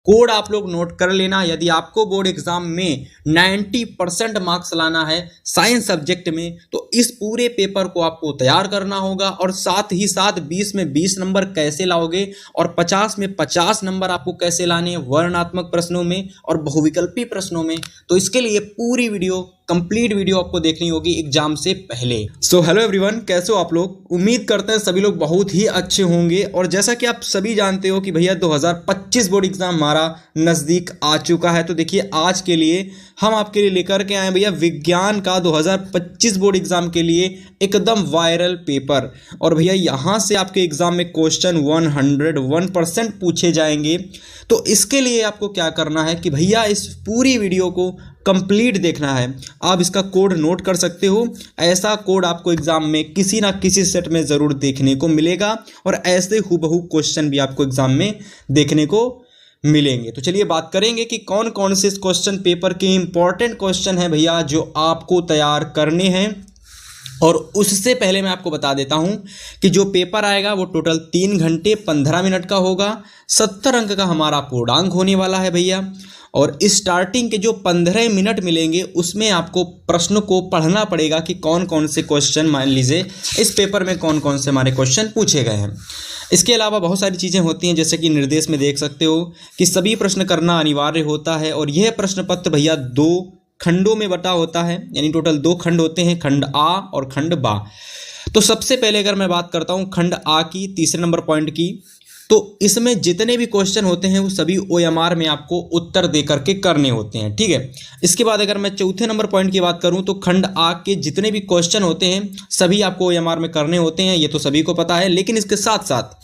Code आप लोग note कर लेना। यदि आपको बोर्ड एग्जाम में 90% मार्क्स लाना है साइंस सब्जेक्ट में, तो इस पूरे पेपर को आपको तैयार करना होगा। और साथ ही साथ 20 में 20 नंबर कैसे लाओगे और 50 में 50 नंबर आपको कैसे लाने हैं वर्णनात्मक प्रश्नों में और बहुविकल्पी प्रश्नों में, तो इसके लिए पूरी वीडियो, कंप्लीट वीडियो आपको देखनी होगी एग्जाम से पहले। सो हेलो एवरीवन, कैसे हो आप लोग? उम्मीद करते हैं सभी लोग बहुत ही अच्छे होंगे। और जैसा कि आप सभी जानते हो कि भैया 2025 बोर्ड एग्जाम हमारा नज़दीक आ चुका है। तो देखिए आज के लिए हम आपके लिए लेकर के आए भैया विज्ञान का 2025 बोर्ड एग्जाम के लिए एकदम वायरल पेपर। और भैया यहाँ से आपके एग्जाम में क्वेश्चन 101% पूछे जाएंगे। तो इसके लिए आपको क्या करना है कि भैया इस पूरी वीडियो को कंप्लीट देखना है। आप इसका कोड नोट कर सकते हो, ऐसा कोड आपको एग्जाम में किसी ना किसी सेट में ज़रूर देखने को मिलेगा और ऐसे हुबहू क्वेश्चन भी आपको एग्जाम में देखने को मिलेंगे। तो चलिए बात करेंगे कि कौन कौन से क्वेश्चन पेपर के इंपॉर्टेंट क्वेश्चन हैं भैया जो आपको तैयार करने हैं। और उससे पहले मैं आपको बता देता हूं कि जो पेपर आएगा वो टोटल 3 घंटे 15 मिनट का होगा। 70 अंक का हमारा पूर्णांक होने वाला है भैया। और स्टार्टिंग के जो 15 मिनट मिलेंगे उसमें आपको प्रश्न को पढ़ना पड़ेगा कि कौन कौन से क्वेश्चन, मान लीजिए इस पेपर में कौन कौन से हमारे क्वेश्चन पूछे गए हैं। इसके अलावा बहुत सारी चीज़ें होती हैं, जैसे कि निर्देश में देख सकते हो कि सभी प्रश्न करना अनिवार्य होता है। और यह प्रश्न पत्र भैया 2 खंडों में बटा होता है, यानी टोटल 2 खंड होते हैं, खंड आ और खंड बा। तो सबसे पहले अगर मैं बात करता हूँ खंड आ की, तीसरे नंबर पॉइंट की, तो इसमें जितने भी क्वेश्चन होते हैं वो सभी OMR में आपको उत्तर दे करके करने होते हैं, ठीक है। इसके बाद अगर मैं चौथे नंबर पॉइंट की बात करूं तो खंड आ के जितने भी क्वेश्चन होते हैं सभी आपको OMR में करने होते हैं, ये तो सभी को पता है। लेकिन इसके साथ साथ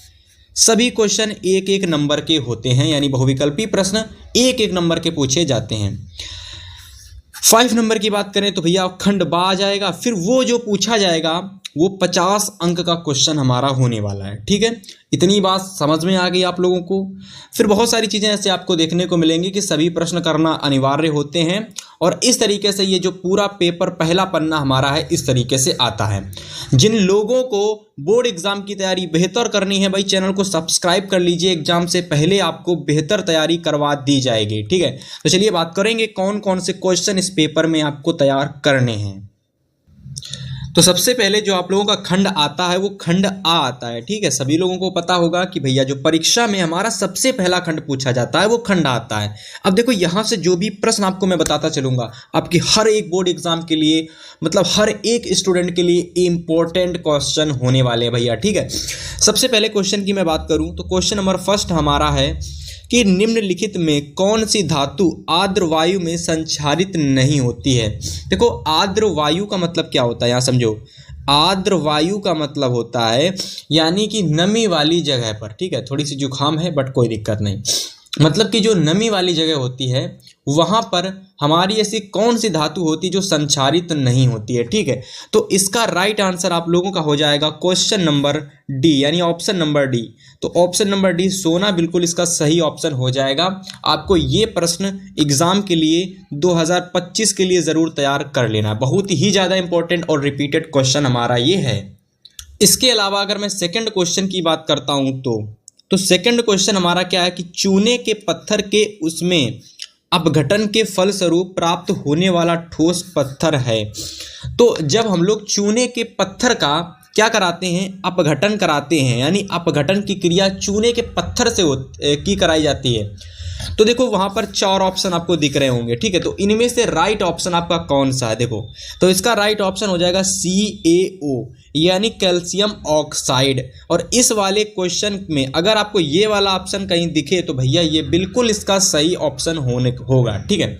सभी क्वेश्चन 1-1 नंबर के होते हैं, यानी बहुविकल्पी प्रश्न 1-1 नंबर के पूछे जाते हैं। 5 नंबर की बात करें तो भैया खंड बा आ जाएगा। फिर वो जो पूछा जाएगा वो 50 अंक का क्वेश्चन हमारा होने वाला है, ठीक है। इतनी बात समझ में आ गई आप लोगों को। फिर बहुत सारी चीज़ें ऐसे आपको देखने को मिलेंगी कि सभी प्रश्न करना अनिवार्य होते हैं। और इस तरीके से ये जो पूरा पेपर पहला पन्ना हमारा है इस तरीके से आता है। जिन लोगों को बोर्ड एग्जाम की तैयारी बेहतर करनी है भाई, चैनल को सब्सक्राइब कर लीजिए, एग्जाम से पहले आपको बेहतर तैयारी करवा दी जाएगी, ठीक है। तो चलिए बात करेंगे कौन कौन से क्वेश्चन इस पेपर में आपको तैयार करने हैं। तो सबसे पहले जो आप लोगों का खंड आता है वो खंड आ आता है, ठीक है। सभी लोगों को पता होगा कि भैया जो परीक्षा में हमारा सबसे पहला खंड पूछा जाता है वो खंड आता है। अब देखो यहाँ से जो भी प्रश्न आपको मैं बताता चलूंगा आपकी हर एक बोर्ड एग्जाम के लिए, मतलब हर एक स्टूडेंट के लिए इंपॉर्टेंट क्वेश्चन होने वाले हैं भैया, ठीक है। सबसे पहले क्वेश्चन की मैं बात करूँ तो क्वेश्चन नंबर फर्स्ट हमारा है कि निम्नलिखित में कौन सी धातु आर्द्र वायु में संचारित नहीं होती है। देखो आर्द्र वायु का मतलब क्या होता है, यहाँ समझो। आर्द्र वायु का मतलब होता है यानी कि नमी वाली जगह पर, ठीक है। थोड़ी सी जुकाम है बट कोई दिक्कत नहीं। मतलब कि जो नमी वाली जगह होती है वहाँ पर हमारी ऐसी कौन सी धातु होती है जो संचारित नहीं होती है, ठीक है। तो इसका राइट आंसर आप लोगों का हो जाएगा क्वेश्चन नंबर डी, यानी ऑप्शन नंबर डी। तो ऑप्शन नंबर डी सोना बिल्कुल इसका सही ऑप्शन हो जाएगा। आपको ये प्रश्न एग्जाम के लिए 2025 के लिए ज़रूर तैयार कर लेना, बहुत ही ज़्यादा इंपॉर्टेंट और रिपीटेड क्वेश्चन हमारा ये है। इसके अलावा अगर मैं सेकेंड क्वेश्चन की बात करता हूँ तो सेकंड क्वेश्चन हमारा क्या है कि चूने के पत्थर के उसमें अपघटन के फलस्वरूप प्राप्त होने वाला ठोस पत्थर है। तो जब हम लोग चूने के पत्थर का क्या कराते हैं, अपघटन कराते हैं, यानी अपघटन की क्रिया चूने के पत्थर से की कराई जाती है। तो देखो वहाँ पर 4 ऑप्शन आपको दिख रहे होंगे, ठीक है। तो इनमें से राइट ऑप्शन आपका कौन सा है, देखो तो इसका राइट ऑप्शन हो जाएगा CaO, यानी कैल्शियम ऑक्साइड। और इस वाले क्वेश्चन में अगर आपको ये वाला ऑप्शन कहीं दिखे तो भैया ये बिल्कुल इसका सही ऑप्शन होगा, ठीक है।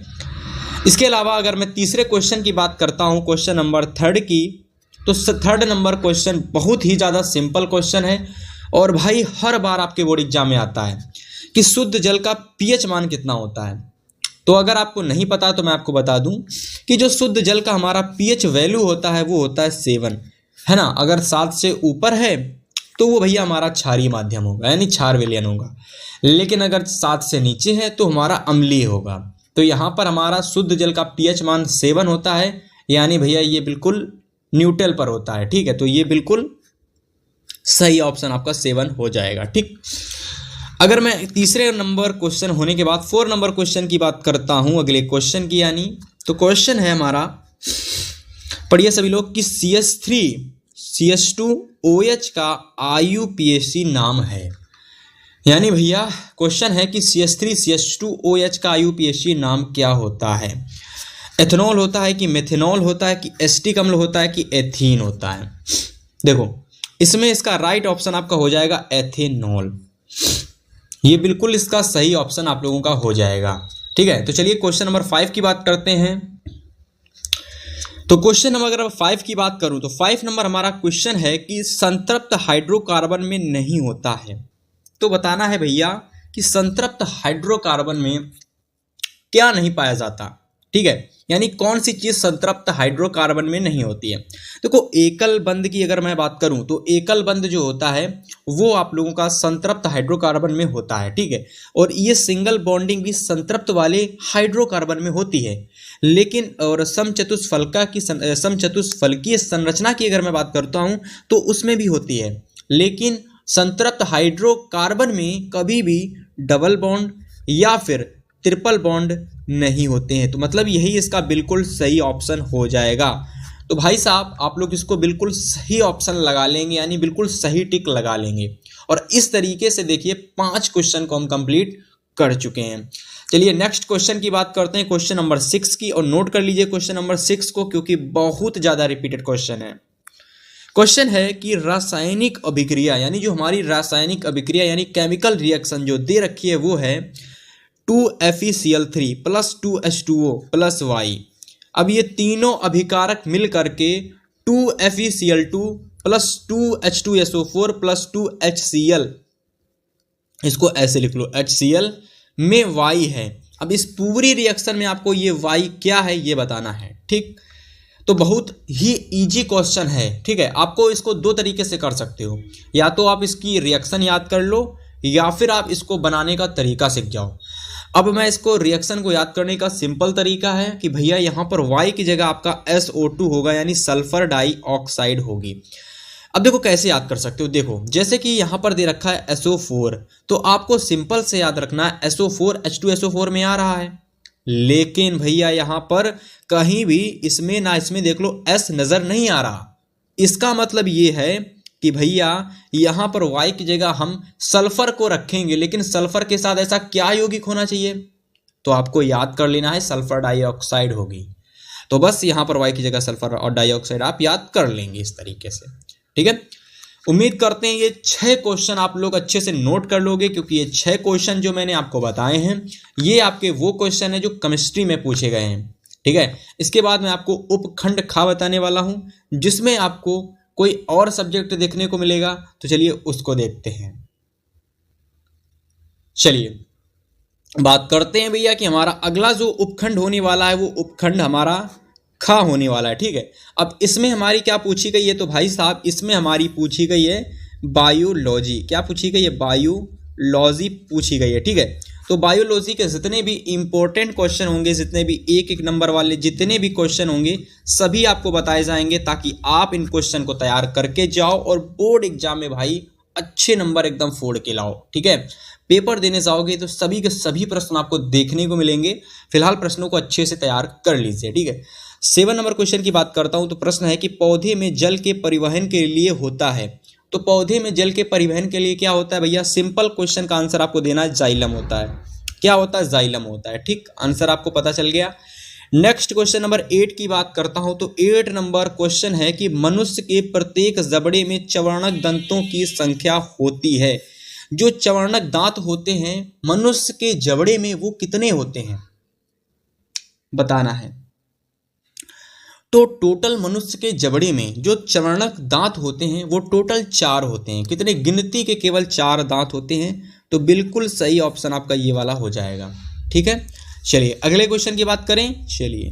इसके अलावा अगर मैं तीसरे क्वेश्चन की बात करता हूँ, क्वेश्चन नंबर 3 की, तो थर्ड नंबर क्वेश्चन बहुत ही ज़्यादा सिंपल क्वेश्चन है और भाई हर बार आपके बोर्ड एग्जाम में आता है कि शुद्ध जल का pH मान कितना होता है। तो अगर आपको नहीं पता तो मैं आपको बता दूं कि जो शुद्ध जल का हमारा pH वैल्यू होता है वो होता है 7, है ना। अगर 7 से ऊपर है तो वो भैया हमारा क्षारीय माध्यम होगा, यानी क्षार विलयन होगा। लेकिन अगर 7 से नीचे है तो हमारा अम्लीय होगा। तो यहाँ पर हमारा शुद्ध जल का pH मान 7 होता है, यानी भैया ये बिल्कुल न्यूट्रल पर होता है, ठीक है। तो ये बिल्कुल सही ऑप्शन आपका 7 हो जाएगा, ठीक। अगर मैं तीसरे नंबर क्वेश्चन होने के बाद 4 नंबर क्वेश्चन की बात करता हूं, अगले क्वेश्चन की, यानी तो क्वेश्चन है हमारा, पढ़िए सभी लोग, कि CH3CH2OH का IUPAC नाम है। यानी भैया क्वेश्चन है कि CH3CH2OH का IUPAC नाम क्या होता है। एथेनॉल होता है कि मेथेनॉल होता है कि एसिटिक अम्ल होता है कि एथीन होता है। देखो इसमें इसका राइट ऑप्शन आपका हो जाएगा एथेनॉल। ये बिल्कुल इसका सही ऑप्शन आप लोगों का हो जाएगा। ठीक है, तो चलिए क्वेश्चन नंबर 5 की बात करते हैं। तो क्वेश्चन नंबर अगर 5 की बात करूं तो 5 नंबर हमारा क्वेश्चन है कि संतृप्त हाइड्रोकार्बन में नहीं होता है। तो बताना है भैया कि संतृप्त हाइड्रोकार्बन में क्या नहीं पाया जाता। ठीक है, यानी कौन सी चीज संतृप्त हाइड्रोकार्बन में नहीं होती है। देखो एकल बंध की अगर मैं बात करूं तो एकल बंध जो होता है वो आप लोगों का संतृप्त हाइड्रोकार्बन में होता है। ठीक है, और ये सिंगल बॉन्डिंग भी संतृप्त वाले हाइड्रोकार्बन में होती है। लेकिन और समचतुष्फलकीय संरचना की अगर मैं बात करता हूं तो उसमें भी होती है, लेकिन संतृप्त हाइड्रोकार्बन में कभी भी डबल बॉन्ड या फिर ट्रिपल बॉन्ड नहीं होते हैं। तो मतलब यही इसका बिल्कुल सही ऑप्शन हो जाएगा। तो भाई साहब आप लोग इसको बिल्कुल सही ऑप्शन लगा लेंगे, यानी बिल्कुल सही टिक लगा लेंगे। और इस तरीके से देखिए 5 क्वेश्चन को हम कंप्लीट कर चुके हैं। चलिए नेक्स्ट क्वेश्चन की बात करते हैं, क्वेश्चन नंबर 6 की। और नोट कर लीजिए क्वेश्चन नंबर 6 को, क्योंकि बहुत ज्यादा रिपीटेड क्वेश्चन है। क्वेश्चन है कि रासायनिक अभिक्रिया, यानी जो हमारी रासायनिक अभिक्रिया यानी केमिकल रिएक्शन जो दे रखी है वो है 2FeCl3 + 2H2O + Y। अब ये तीनों अभिकारक मिल करके 2FeCl2 + 2H2SO4 + 2HCl, इसको ऐसे लिख लो HCl में Y है। अब इस पूरी रिएक्शन में आपको ये Y क्या है ये बताना है। ठीक, तो बहुत ही इजी क्वेश्चन है। ठीक है, आपको इसको 2 तरीके से कर सकते हो, या तो आप इसकी रिएक्शन याद कर लो या फिर आप इसको बनाने का तरीका सीख जाओ। अब मैं इसको रिएक्शन को याद करने का सिंपल तरीका है कि भैया यहाँ पर Y की जगह आपका SO2 होगा, यानी सल्फर डाइऑक्साइड होगी। अब देखो कैसे याद कर सकते हो। देखो जैसे कि यहाँ पर दे रखा है SO4, तो आपको सिंपल से याद रखना है SO4 H2SO4 में आ रहा है, लेकिन भैया यहाँ पर कहीं भी इसमें ना इसमें देख लो S नजर नहीं आ रहा। इसका मतलब ये है कि भैया यहाँ पर Y की जगह हम सल्फर को रखेंगे, लेकिन सल्फर के साथ ऐसा क्या यौगिक होना चाहिए, तो आपको याद कर लेना है सल्फर डाइऑक्साइड होगी। तो बस यहाँ पर Y की जगह सल्फर और डाइऑक्साइड आप याद कर लेंगे इस तरीके से। ठीक है, उम्मीद करते हैं ये 6 क्वेश्चन आप लोग अच्छे से नोट कर लोगे, क्योंकि ये 6 क्वेश्चन जो मैंने आपको बताए हैं ये आपके वो क्वेश्चन है जो केमिस्ट्री में पूछे गए हैं। ठीक है, इसके बाद मैं आपको उपखंड ख बताने वाला हूं, जिसमें आपको कोई और सब्जेक्ट देखने को मिलेगा। तो चलिए उसको देखते हैं। चलिए बात करते हैं भैया कि हमारा अगला जो उपखंड होने वाला है वो उपखंड हमारा ख होने वाला है। ठीक है, अब इसमें हमारी क्या पूछी गई है, तो भाई साहब इसमें हमारी पूछी गई है बायोलॉजी। क्या पूछी गई है, बायोलॉजी पूछी गई है। ठीक है, तो बायोलॉजी के जितने भी इंपॉर्टेंट क्वेश्चन होंगे, जितने भी 1-1 नंबर वाले जितने भी क्वेश्चन होंगे सभी आपको बताए जाएंगे, ताकि आप इन क्वेश्चन को तैयार करके जाओ और बोर्ड एग्जाम में भाई अच्छे नंबर एकदम फोड़ के लाओ। ठीक है, पेपर देने जाओगे तो सभी के सभी प्रश्न आपको देखने को मिलेंगे। फिलहाल प्रश्नों को अच्छे से तैयार कर लीजिए। ठीक है, 7 नंबर क्वेश्चन की बात करता हूं। तो प्रश्न है कि पौधे में जल के परिवहन के लिए होता है। तो पौधे में जल के परिवहन के लिए क्या होता है भैया, सिंपल क्वेश्चन का आंसर आपको देना है जाइलम होता है। क्या होता है, जाइलम होता है। ठीक, आंसर आपको पता चल गया। नेक्स्ट क्वेश्चन नंबर 8 की बात करता हूं। तो 8 नंबर क्वेश्चन है कि मनुष्य के प्रत्येक जबड़े में चवर्णक दंतों की संख्या होती है। जो चवर्णक दांत होते हैं मनुष्य के जबड़े में वो कितने होते हैं बताना है। तो टोटल मनुष्य के जबड़े में जो चवर्णक दांत होते हैं वो टोटल 4 होते हैं। कितने, गिनती के केवल 4 दांत होते हैं। तो बिल्कुल सही ऑप्शन आपका ये वाला हो जाएगा। ठीक है, चलिए अगले क्वेश्चन की बात करें। चलिए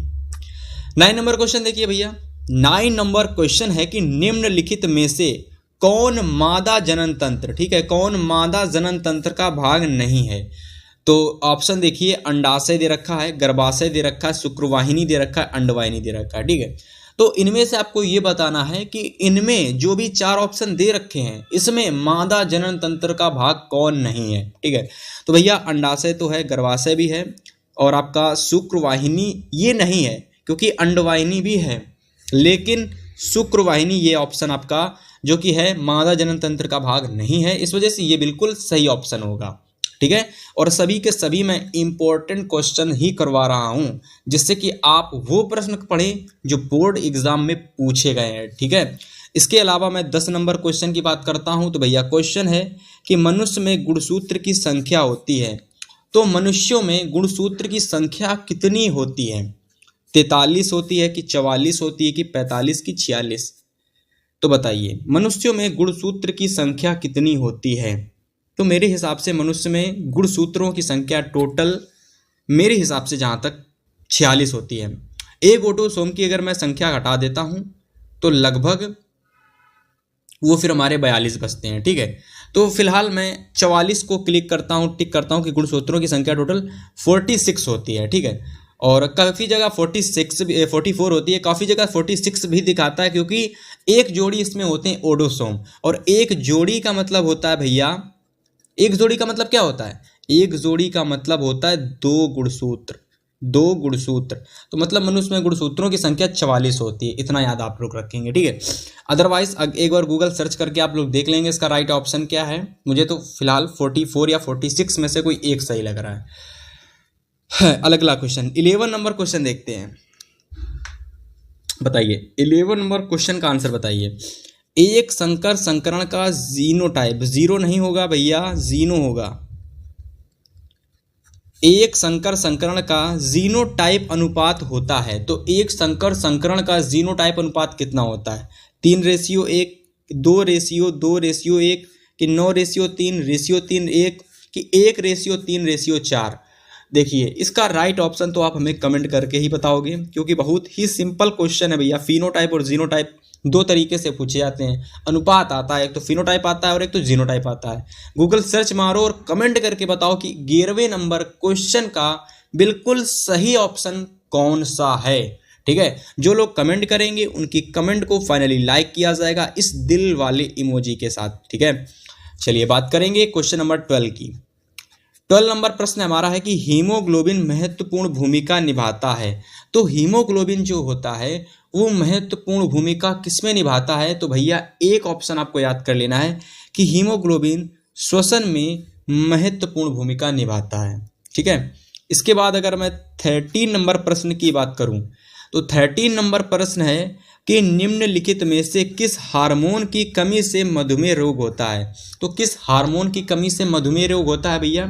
9 नंबर क्वेश्चन देखिए भैया। 9 नंबर क्वेश्चन है कि निम्नलिखित में से कौन मादा जनन तंत्र, ठीक है, कौन मादा जनन तंत्र का भाग नहीं है। तो ऑप्शन देखिए, अंडाशय दे रखा है, गर्भाशय दे रखा है, शुक्रवाहिनी दे रखा है, अंडवाहिनी दे रखा है। ठीक है, तो इनमें से आपको ये बताना है कि इनमें जो भी 4 ऑप्शन दे रखे हैं इसमें मादा जनन तंत्र का भाग कौन नहीं है। ठीक है, तो भैया अंडाशय तो है, गर्भाशय भी है, और आपका शुक्रवाहिनी ये नहीं है क्योंकि अंडवाहिनी भी है, लेकिन शुक्रवाहिनी ये ऑप्शन आपका जो कि है मादा जनन तंत्र का भाग नहीं है, इस वजह से ये बिल्कुल सही ऑप्शन होगा। ठीक है, और सभी के सभी मैं इंपॉर्टेंट क्वेश्चन ही करवा रहा हूं जिससे कि आप वो प्रश्न पढ़ें जो बोर्ड एग्जाम में पूछे गए हैं। ठीक है, इसके अलावा मैं 10 नंबर क्वेश्चन की बात करता हूं। तो भैया क्वेश्चन है कि मनुष्य में गुणसूत्र की संख्या होती है, तो मनुष्यों में गुणसूत्र की संख्या कितनी होती है? 43 होती है कि 44 होती है कि 45 की 46? तो बताइए मनुष्यों में गुणसूत्र की संख्या कितनी होती है? तो मेरे हिसाब से मनुष्य में गुणसूत्रों की संख्या टोटल मेरे हिसाब से जहाँ तक 46 होती है। एक ऑटोसोम की अगर मैं संख्या घटा देता हूँ तो लगभग वो फिर हमारे 42 बचते हैं। ठीक है, तो फिलहाल मैं 44 को क्लिक करता हूँ, टिक करता हूँ कि गुणसूत्रों की संख्या टोटल 46 होती है। ठीक है, और काफ़ी जगह 44 होती है, काफ़ी जगह 46 भी दिखाता है क्योंकि एक जोड़ी इसमें होते हैं ओडोसोम, और एक जोड़ी का मतलब होता है भैया, एक जोड़ी का मतलब क्या होता है? एक जोड़ी का मतलब होता है 2 गुणसूत्र, 2 गुणसूत्र। तो मतलब मनुष्य में गुणसूत्रों की संख्या 44 होती है, इतना याद आप लोग रखेंगे। ठीक है, अदरवाइज एक बार गूगल सर्च करके आप लोग देख लेंगे इसका राइट ऑप्शन क्या है। मुझे तो फिलहाल 44 या 46 में से कोई एक सही लग रहा है। अगला क्वेश्चन 11 नंबर क्वेश्चन देखते हैं। बताइए 11 नंबर क्वेश्चन का आंसर बताइए। एक संकर संकरण का जीनोटाइप, जीरो नहीं होगा भैया, जीनो होगा। एक संकर संकरण का जीनोटाइप अनुपात होता है, तो एक संकर संकरण का जीनोटाइप अनुपात कितना होता है? 3:1, 2:2:1 कि 9:3:1 कि 1:3:4? देखिए इसका राइट ऑप्शन तो आप हमें कमेंट करके ही बताओगे क्योंकि बहुत ही सिंपल क्वेश्चन है भैया। फिनोटाइप और जीनोटाइप 2 तरीके से पूछे जाते हैं, अनुपात आता है, एक तो फिनोटाइप आता है और एक तो जीनोटाइप आता है। गूगल सर्च मारो और कमेंट करके बताओ कि 11वें नंबर क्वेश्चन का बिल्कुल सही ऑप्शन कौन सा है। ठीक है, जो लोग कमेंट करेंगे उनकी कमेंट को फाइनली लाइक किया जाएगा इस दिल वाले इमोजी के साथ। ठीक है, चलिए बात करेंगे क्वेश्चन नंबर 12 की। 12 नंबर प्रश्न हमारा है कि हीमोग्लोबिन महत्वपूर्ण भूमिका निभाता है, तो हीमोग्लोबिन जो होता है वो महत्वपूर्ण भूमिका किसमें निभाता है? तो भैया एक ऑप्शन आपको याद कर लेना है कि हीमोग्लोबिन श्वसन में महत्वपूर्ण भूमिका निभाता है। ठीक है, इसके बाद अगर मैं 13 नंबर प्रश्न की बात करूं तो 13 नंबर प्रश्न है कि निम्नलिखित में से किस हार्मोन की कमी से मधुमेह रोग होता है? तो किस हार्मोन की कमी से मधुमेह रोग होता है भैया?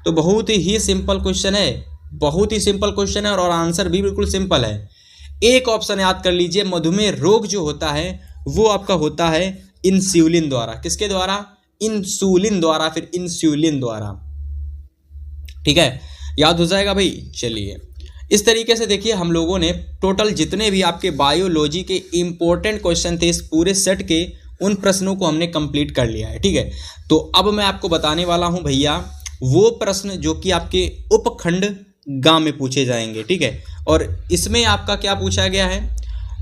तो बहुत ही सिंपल क्वेश्चन है, बहुत ही सिंपल क्वेश्चन है और आंसर भी बिल्कुल सिंपल है। एक ऑप्शन याद कर लीजिए, मधुमेह रोग जो होता है वो आपका होता है इंसुलिन द्वारा। किसके द्वारा? इंसुलिन द्वारा, फिर इंसुलिन द्वारा। ठीक है, याद हो जाएगा भाई। चलिए इस तरीके से देखिए हम लोगों ने टोटल जितने भी आपके बायोलॉजी के इंपॉर्टेंट क्वेश्चन थे इस पूरे सेट के, उन प्रश्नों को हमने कंप्लीट कर लिया है। ठीक है, तो अब मैं आपको बताने वाला हूं भैया वो प्रश्न जो कि आपके उपखंड ग में पूछे जाएंगे। ठीक है, और इसमें आपका क्या पूछा गया है?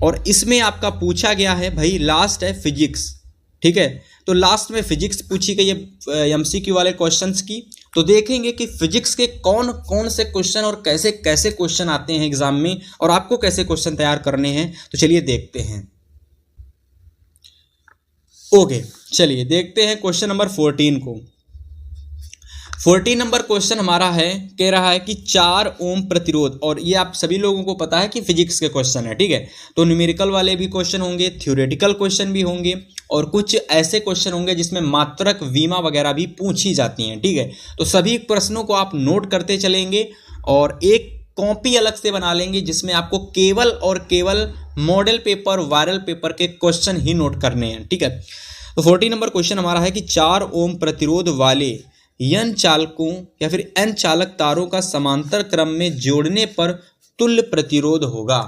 और इसमें आपका पूछा गया है भाई, लास्ट है फिजिक्स। ठीक है, तो लास्ट में फिजिक्स पूछी गई है एमसीक्यू वाले क्वेश्चंस की। तो देखेंगे कि फिजिक्स के कौन कौन से क्वेश्चन और कैसे कैसे क्वेश्चन आते हैं एग्जाम में और आपको कैसे क्वेश्चन तैयार करने हैं। तो चलिए देखते हैं। ओके, चलिए देखते हैं क्वेश्चन नंबर 14 को। 14 नंबर क्वेश्चन हमारा है, कह रहा है कि 4 ओम प्रतिरोध, और ये आप सभी लोगों को पता है कि फिजिक्स के क्वेश्चन है। ठीक है, तो न्यूमेरिकल वाले भी क्वेश्चन होंगे, थ्योरेटिकल क्वेश्चन भी होंगे और कुछ ऐसे क्वेश्चन होंगे जिसमें मात्रक वीमा वगैरह भी पूछी जाती हैं। ठीक है, तो सभी प्रश्नों को आप नोट करते चलेंगे और एक कॉपी अलग से बना लेंगे जिसमें आपको केवल और केवल मॉडल पेपर, वायरल पेपर के क्वेश्चन ही नोट करने हैं। ठीक है, तो 14 नंबर क्वेश्चन हमारा है कि 4 ओम प्रतिरोध वाले एन चालकों या फिर एन चालक तारों का समांतर क्रम में जोड़ने पर तुल्य प्रतिरोध होगा।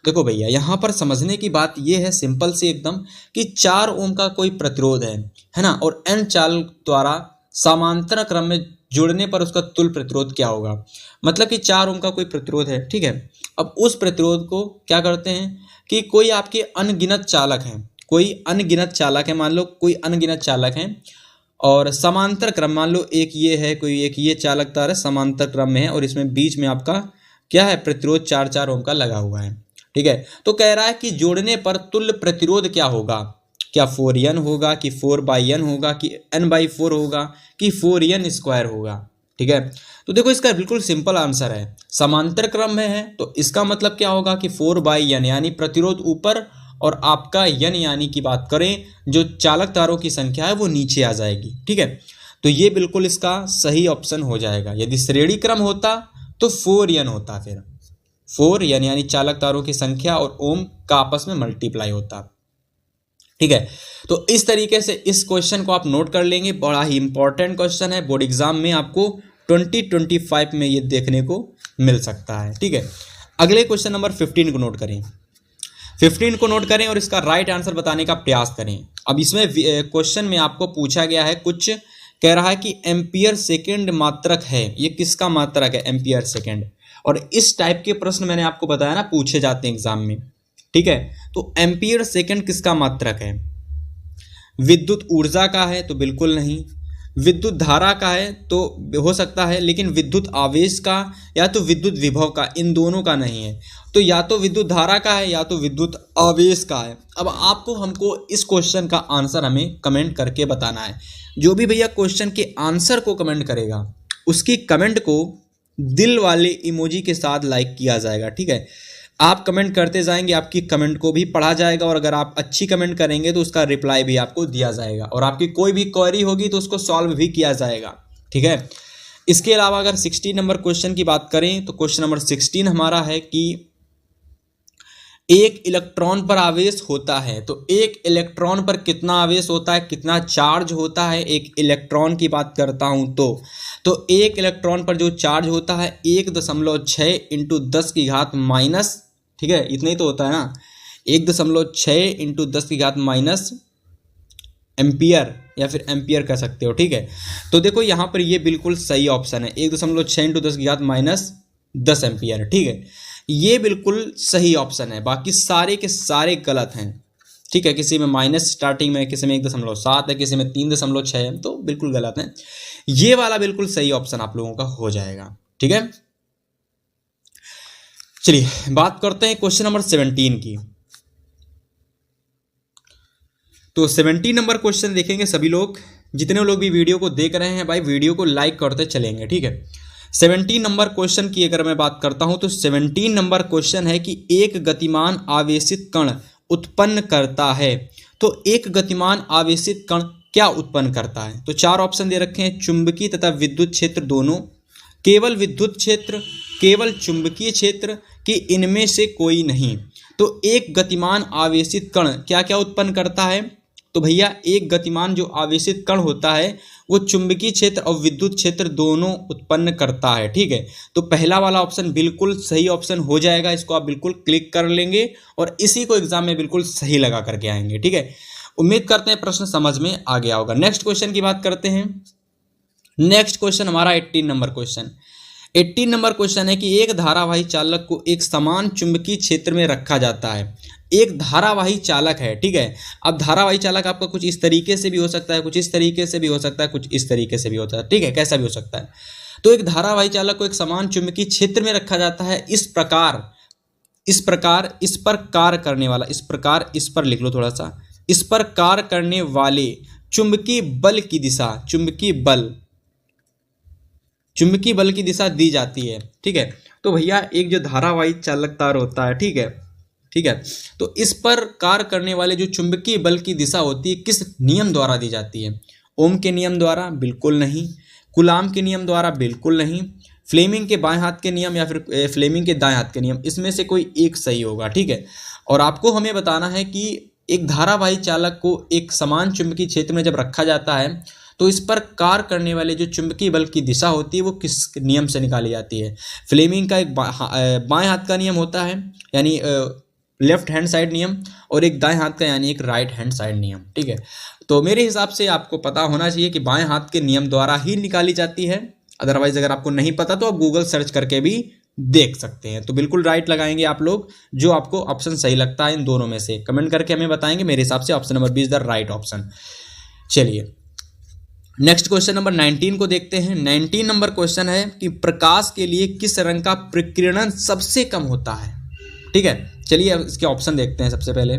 देखो भैया यहाँ पर समझने की बात यह है सिंपल से एकदम कि 4 ओम का कोई प्रतिरोध है ना, और एन चालक द्वारा समांतर क्रम में जुड़ने पर उसका तुल्य प्रतिरोध क्या होगा। मतलब कि 4 ओम का कोई प्रतिरोध है, ठीक है। अब उस प्रतिरोध को क्या करते हैं कि कोई आपके अनगिनत चालक हैं, कोई अनगिनत चालक है, मान लो कोई अनगिनत चालक हैं और समांतर क्रम, मान लो एक ये है, कोई एक ये चालक तार है, समांतर क्रम में है और इसमें बीच में आपका क्या है, प्रतिरोध 4 ओम का लगा हुआ है, ठीक है। तो कह रहा है कि जोड़ने पर तुल्य प्रतिरोध क्या होगा, क्या 4n होगा कि 4/n होगा कि n/4 होगा कि 4n² होगा, ठीक है। तो देखो इसका बिल्कुल सिंपल आंसर है, समांतर क्रम में है तो इसका मतलब क्या होगा कि 4/n यानी प्रतिरोध ऊपर और आपका n यानी की बात करें जो चालक तारों की संख्या है वो नीचे आ जाएगी, ठीक है। तो ये बिल्कुल इसका सही ऑप्शन हो जाएगा। यदि श्रेणी क्रम होता तो 4n होता, फिर 4n यानी चालक तारों की संख्या और ओम का आपस में मल्टीप्लाई होता, ठीक है। तो इस तरीके से इस क्वेश्चन को आप नोट कर लेंगे, बड़ा ही इंपॉर्टेंट क्वेश्चन है, बोर्ड एग्जाम में आपको 2025 में ये देखने को मिल सकता है, ठीक है। अगले क्वेश्चन नंबर 15 को नोट करें, 15 को नोट करें और इसका राइट आंसर बताने का प्रयास करें। अब इसमें क्वेश्चन में आपको पूछा गया है, कुछ कह रहा है कि एम्पियर सेकेंड मात्रक है, ये किसका मात्रक है, एम्पियर सेकेंड। और इस टाइप के प्रश्न मैंने आपको बताया ना पूछे जाते हैं एग्जाम में, ठीक है। तो एम्पियर सेकेंड किसका मात्रक है, विद्युत ऊर्जा का है तो बिल्कुल नहीं, विद्युत धारा का है तो हो सकता है, लेकिन विद्युत आवेश का या तो विद्युत विभव का, इन दोनों का नहीं है। तो या तो विद्युत धारा का है या तो विद्युत आवेश का है। अब आपको हमको इस क्वेश्चन का आंसर हमें कमेंट करके बताना है। जो भी भैया क्वेश्चन के आंसर को कमेंट करेगा उसकी कमेंट को दिल वाले इमोजी के साथ लाइक किया जाएगा, ठीक है। आप कमेंट करते जाएंगे, आपकी कमेंट को भी पढ़ा जाएगा और अगर आप अच्छी कमेंट करेंगे तो उसका रिप्लाई भी आपको दिया जाएगा और आपकी कोई भी क्वेरी होगी तो उसको सॉल्व भी किया जाएगा, ठीक है। इसके अलावा अगर 16 नंबर क्वेश्चन की बात करें तो क्वेश्चन नंबर 16 हमारा है कि एक इलेक्ट्रॉन पर आवेश होता है, तो एक इलेक्ट्रॉन पर कितना आवेश होता है, कितना चार्ज होता है। एक इलेक्ट्रॉन की बात करता हूं तो एक इलेक्ट्रॉन पर जो चार्ज होता है 1.6 × 10 की घात माइनस, ठीक है, इतना ही तो होता है ना, 1.6 × 10 की घात माइनस एम्पियर या फिर एम्पियर कह सकते हो, ठीक है। तो देखो यहाँ पर ये बिल्कुल सही ऑप्शन है, 1.6 × 10 की घात माइनस 10 एम्पियर, ठीक है। ये बिल्कुल सही ऑप्शन है, बाकी सारे के सारे गलत हैं, ठीक है। किसी में माइनस स्टार्टिंग में, किसी में 1.7 है, किसी में 3.6 है, तो बिल्कुल गलत है। ये वाला बिल्कुल सही ऑप्शन आप लोगों का हो जाएगा, ठीक है। चलिए बात करते हैं क्वेश्चन नंबर 17 की। तो 17 नंबर क्वेश्चन देखेंगे सभी लोग, जितने लोग भी वीडियो को देख रहे हैं भाई वीडियो को लाइक करते चलेंगे, ठीक है। 17 नंबर क्वेश्चन की अगर मैं बात करता हूं तो 17 नंबर क्वेश्चन है कि एक गतिमान आवेशित कण उत्पन्न करता है। तो एक गतिमान आवेशित कण क्या उत्पन्न करता है, तो 4 ऑप्शन दे रखे हैं, चुंबकीय तथा विद्युत क्षेत्र दोनों, केवल विद्युत क्षेत्र, केवल चुंबकीय क्षेत्र कि इनमें से कोई नहीं। तो एक गतिमान आवेशित कण क्या क्या उत्पन्न करता है, तो भैया एक गतिमान जो आवेशित कण होता है वो चुंबकीय क्षेत्र और विद्युत क्षेत्र दोनों उत्पन्न करता है, ठीक है। तो पहला वाला ऑप्शन बिल्कुल सही ऑप्शन हो जाएगा, इसको आप बिल्कुल क्लिक कर लेंगे और इसी को एग्जाम में बिल्कुल सही लगा करके आएंगे, ठीक है। उम्मीद करते हैं प्रश्न समझ में आ गया होगा। नेक्स्ट क्वेश्चन की बात करते हैं। नेक्स्ट क्वेश्चन हमारा 18 नंबर क्वेश्चन। 18 नंबर क्वेश्चन है कि एक धारावाही चालक को एक समान चुंबकीय क्षेत्र में रखा जाता है। एक धारावाही चालक है, ठीक है। अब धारावाही चालक आपका कुछ इस तरीके से भी हो सकता है, कुछ इस तरीके से भी हो सकता है, कुछ इस तरीके से भी होता है, ठीक है, कैसा भी हो सकता है। तो एक धारावाही चालक को एक समान चुंबकीय क्षेत्र में रखा जाता है। इस प्रकार इस पर कार्य करने वाला, इस प्रकार इस पर लिख लो थोड़ा सा, इस पर कार्य करने वाले चुंबकीय बल की दिशा, चुंबकीय बल की दिशा दी जाती है, ठीक है। तो भैया एक जो धारावाही चालक तार होता है, ठीक है, तो इस पर कार्य करने वाले जो चुंबकीय बल की दिशा होती है किस नियम द्वारा दी जाती है, ओम के नियम द्वारा, बिल्कुल नहीं, कूलाम के नियम द्वारा, बिल्कुल नहीं, फ्लेमिंग के बाएं हाथ के नियम या फिर फ्लेमिंग के दाएं हाथ के नियम, इसमें से कोई एक सही होगा, ठीक है। और आपको हमें बताना है कि एक धारावाही चालक को एक समान चुंबकीय क्षेत्र में जब रखा जाता है तो इस पर कार्य करने वाले जो चुंबकीय बल की दिशा होती है वो किस नियम से निकाली जाती है। फ्लेमिंग का एक बाएं हाथ का नियम होता है यानी लेफ्ट हैंड साइड नियम, और एक दाएं हाथ का यानी एक राइट हैंड साइड नियम, ठीक है। तो मेरे हिसाब से आपको पता होना चाहिए कि बाएं हाथ के नियम द्वारा ही निकाली जाती है अदरवाइज अगर आपको नहीं पता तो आप गूगल सर्च करके भी देख सकते हैं। तो बिल्कुल राइट लगाएंगे आप लोग, जो आपको ऑप्शन सही लगता है इन दोनों में से कमेंट करके हमें बताएंगे। मेरे हिसाब से option number B is the right option. चलिए नेक्स्ट क्वेश्चन नंबर 19 को देखते हैं। 19 नंबर क्वेश्चन है कि प्रकाश के लिए किस रंग का प्रकीर्णन सबसे कम होता है। ठीक है, चलिए अब इसके ऑप्शन देखते हैं। सबसे पहले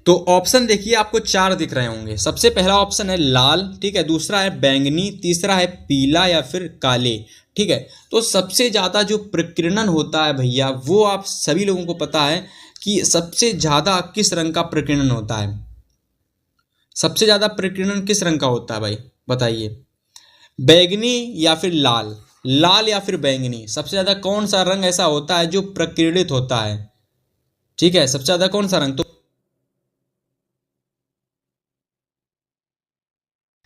तो ऑप्शन देखिए, आपको 4 दिख रहे होंगे। सबसे पहला ऑप्शन है लाल, ठीक है, दूसरा है बैंगनी, तीसरा है पीला या फिर काले। ठीक है, तो सबसे ज्यादा जो प्रकीर्णन होता है भैया, वो आप सभी लोगों को पता है कि सबसे ज्यादा किस रंग का प्रकीर्णन होता है। सबसे ज्यादा प्रकीर्णन किस रंग का होता है भाई, बताइए। बैंगनी या फिर लाल, लाल या फिर बैंगनी, सबसे ज्यादा कौन सा रंग ऐसा होता है जो प्रकीर्णित होता है। ठीक है, सबसे ज्यादा कौन सा रंग। तो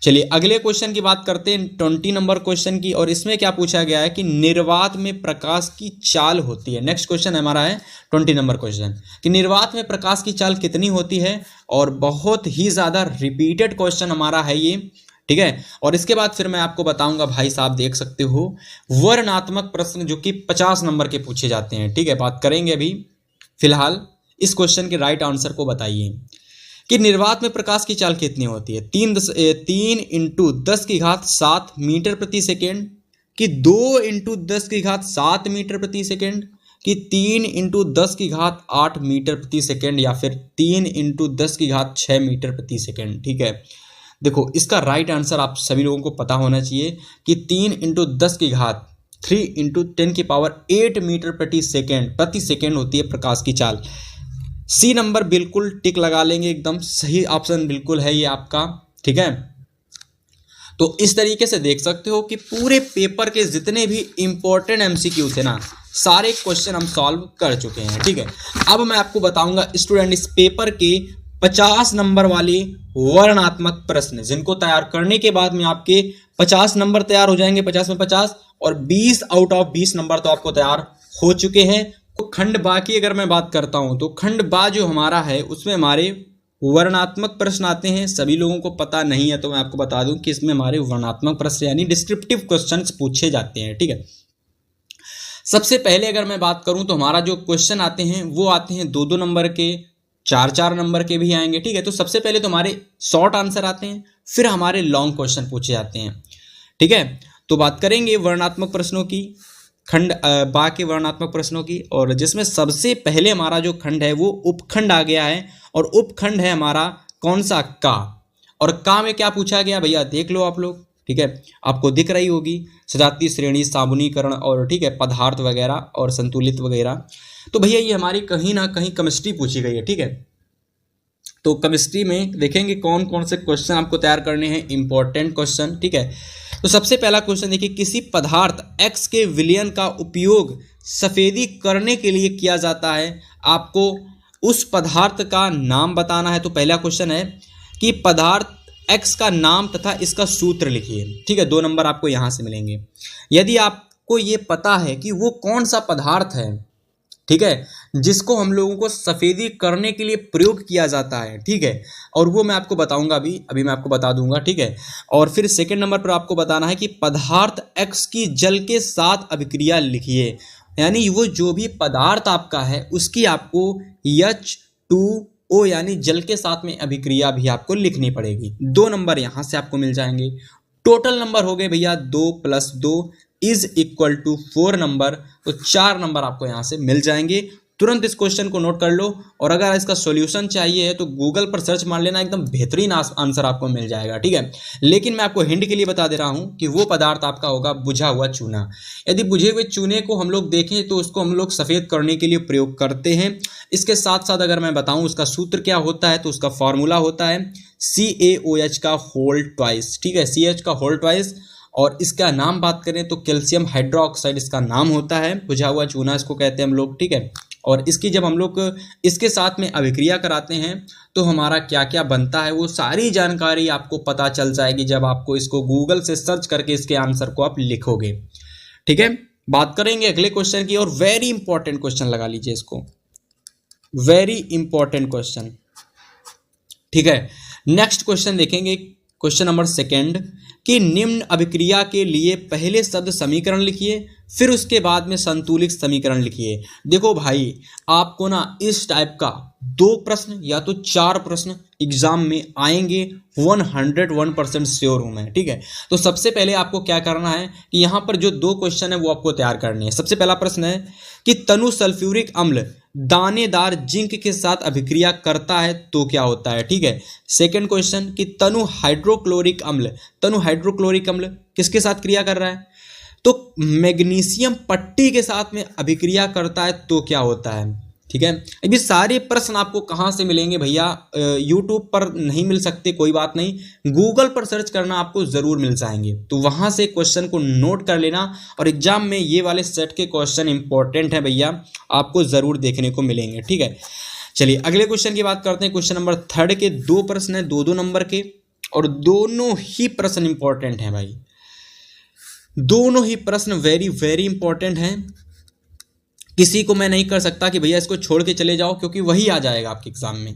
चलिए अगले क्वेश्चन की बात करते हैं, 20 नंबर क्वेश्चन की। और इसमें क्या पूछा गया है कि निर्वात में प्रकाश की चाल होती है। नेक्स्ट क्वेश्चन हमारा है 20 नंबर क्वेश्चन कि निर्वात में प्रकाश की चाल कितनी होती है। और बहुत ही ज्यादा रिपीटेड क्वेश्चन हमारा है ये, ठीक है। और इसके बाद फिर मैं आपको बताऊंगा भाई साहब, देख सकते हो वर्णनात्मक प्रश्न जो कि 50 नंबर के पूछे जाते हैं। ठीक है, बात करेंगे अभी। फिलहाल इस क्वेश्चन के राइट आंसर को बताइए कि निर्वात में प्रकाश की चाल कितनी होती है। 3 इंटू 10 की घात 7 मीटर प्रति सेकेंड, कि 2 इंटू 10 की घात 7 मीटर प्रति सेकेंड, कि 3 इंटू 10 की घात 8 मीटर प्रति सेकेंड, या फिर 3 इंटू 10 की घात 6 मीटर प्रति सेकेंड। ठीक है, देखो इसका राइट आंसर आप सभी लोगों को पता होना चाहिए कि 3 इंटू 10 की घात 3 इंटू 10 की पावर 8 मीटर प्रति सेकेंड होती है प्रकाश की चाल। सी नंबर बिल्कुल टिक लगा लेंगे, एकदम सही ऑप्शन बिल्कुल है ये आपका। ठीक है, तो इस तरीके से देख सकते हो कि पूरे पेपर के जितने भी इंपॉर्टेंट एमसीक्यू थे ना, सारे क्वेश्चन हम सॉल्व कर चुके हैं। ठीक है, अब मैं आपको बताऊंगा स्टूडेंट इस पेपर के 50 नंबर वाले वर्णनात्मक प्रश्न, जिनको तैयार करने के बाद में आपके 50 नंबर तैयार हो जाएंगे, 50 में 50, और 20 आउट ऑफ 20 नंबर तो आपको तैयार हो चुके हैं। तो खंड बा की अगर मैं बात करता हूं तो खंड बा जो हमारा है उसमें हमारे वर्णनात्मक प्रश्न आते हैं। सभी लोगों को पता नहीं है तो मैं आपको बता दूं कि इसमें हमारे वर्णनात्मक प्रश्न यानी डिस्क्रिप्टिव क्वेश्चंस पूछे जाते हैं। ठीक है, सबसे पहले अगर मैं बात करूं तो हमारा जो क्वेश्चन आते हैं वो आते हैं 2-2 नंबर के, 4-4 नंबर के भी आएंगे। ठीक है, तो सबसे पहले तो हमारे शॉर्ट आंसर आते हैं, फिर हमारे लॉन्ग क्वेश्चन पूछे जाते हैं। ठीक है, तो बात करेंगे वर्णनात्मक प्रश्नों की, खंड बा के वर्णनात्मक प्रश्नों की। और जिसमें सबसे पहले हमारा जो खंड है वो उपखंड आ गया है, और उपखंड है हमारा कौन सा, का। और का में क्या पूछा गया भैया, देख लो आप लोग। ठीक है, आपको दिख रही होगी सजातीय श्रेणी, साबुनीकरण, और ठीक है पदार्थ वगैरह और संतुलित वगैरह। तो भैया ये हमारी कहीं ना कहीं केमिस्ट्री पूछी गई है। ठीक है, तो केमिस्ट्री में देखेंगे कौन कौन से क्वेश्चन आपको तैयार करने हैं, इंपॉर्टेंट क्वेश्चन। ठीक है, तो सबसे पहला क्वेश्चन देखिए, किसी पदार्थ X के विलयन का उपयोग सफेदी करने के लिए किया जाता है, आपको उस पदार्थ का नाम बताना है। तो पहला क्वेश्चन है कि पदार्थ X का नाम तथा इसका सूत्र लिखिए। ठीक है, 2 नंबर आपको यहां से मिलेंगे। यदि आपको ये पता है कि वो कौन सा पदार्थ है, ठीक है, जिसको हम लोगों को सफेदी करने के लिए प्रयोग किया जाता है, ठीक है, और वो मैं आपको बताऊंगा अभी मैं आपको बता दूंगा। ठीक है, और फिर सेकंड नंबर पर आपको बताना है कि पदार्थ X की जल के साथ अभिक्रिया लिखिए, यानी वो जो भी पदार्थ आपका है उसकी आपको H2O यानी जल के साथ में अभिक्रिया भी आपको लिखनी पड़ेगी। 2 नंबर यहां से आपको मिल जाएंगे। टोटल नंबर हो गए भैया 2 + 2 = 4 नंबर, तो 4 नंबर आपको यहां से मिल जाएंगे। तुरंत इस क्वेश्चन को नोट कर लो, और अगर इसका सॉल्यूशन चाहिए है तो गूगल पर सर्च मार लेना, एकदम बेहतरीन आंसर आपको मिल जाएगा। ठीक है, लेकिन मैं आपको हिंट के लिए बता दे रहा हूं कि वो पदार्थ आपका होगा बुझा हुआ चूना। यदि बुझे हुए चूने को हम लोग देखें तो उसको हम लोग सफेद करने के लिए प्रयोग करते हैं। इसके साथ साथ अगर मैं बताऊं उसका सूत्र क्या होता है, तो उसका फॉर्मूला होता है CaOH का होल ट्वाइस। ठीक है, CH का होल ट्वाइस। और इसका नाम बात करें तो कैल्शियम हाइड्रोक्साइड इसका नाम होता है, बुझा हुआ चूना इसको कहते हैं हम लोग। ठीक है, और इसकी जब हम लोग इसके साथ में अभिक्रिया कराते हैं तो हमारा क्या क्या बनता है वो सारी जानकारी आपको पता चल जाएगी जब आपको इसको गूगल से सर्च करके इसके आंसर को आप लिखोगे। ठीक है, बात करेंगे अगले क्वेश्चन की, और वेरी इंपॉर्टेंट क्वेश्चन लगा लीजिए इसको, वेरी इंपॉर्टेंट क्वेश्चन। ठीक है, नेक्स्ट क्वेश्चन देखेंगे, क्वेश्चन नंबर सेकंड कि निम्न अभिक्रिया के लिए पहले शब्द समीकरण लिखिए, फिर उसके बाद में संतुलित समीकरण लिखिए। देखो भाई, आपको ना इस टाइप का 2 प्रश्न या तो 4 प्रश्न एग्जाम में आएंगे, 101% श्योर हूं मैं। ठीक है, तो सबसे पहले आपको क्या करना है कि यहाँ पर जो 2 क्वेश्चन है वो आपको तैयार करने हैं। सबसे पहला प्रश्न है कि तनु सल्फ्यूरिक अम्ल दानेदार जिंक के साथ अभिक्रिया करता है तो क्या होता है। ठीक है, सेकंड क्वेश्चन कि तनु हाइड्रोक्लोरिक अम्ल किसके साथ क्रिया कर रहा है, तो मैग्नीशियम पट्टी के साथ में अभिक्रिया करता है तो क्या होता है। ठीक है, अभी सारे प्रश्न आपको कहाँ से मिलेंगे भैया, यूट्यूब पर नहीं मिल सकते, कोई बात नहीं, गूगल पर सर्च करना आपको ज़रूर मिल जाएंगे, तो वहाँ से क्वेश्चन को नोट कर लेना। और एग्जाम में ये वाले सेट के क्वेश्चन इंपॉर्टेंट है भैया, आपको ज़रूर देखने को मिलेंगे। ठीक है, चलिए अगले क्वेश्चन की बात करते हैं। क्वेश्चन नंबर 3 के 2 प्रश्न हैं, 2 नंबर के, और दोनों ही प्रश्न इंपॉर्टेंट हैं भाई, दोनों ही प्रश्न वेरी वेरी इंपॉर्टेंट हैं। किसी को मैं नहीं कर सकता कि भैया इसको छोड़ के चले जाओ, क्योंकि वही आ जाएगा आपके एग्जाम में।